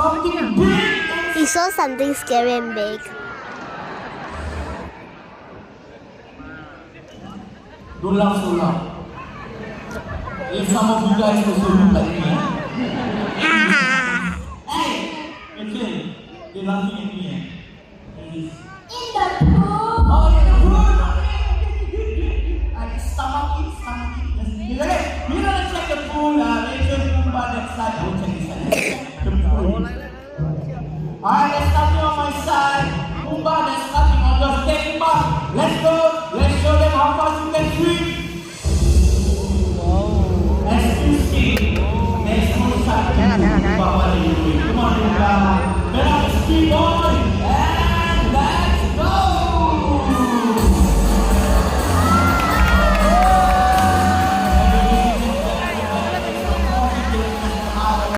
Something big. He saw something scary and big. Don't laugh so loud. If some of you guys also look like me. Hey! Okay. They're laughing at me. Please. In the pool. Oh, in the pool! Stomach it. We're gonna check the pool. Later, Pumbaa next side. I will check this side. The pool. Alright, there's nothing on my side. Pumbaa, there's nothing on your step back. Let's go. Let's show them how fast you can swim. Excuse me. Next one side. Come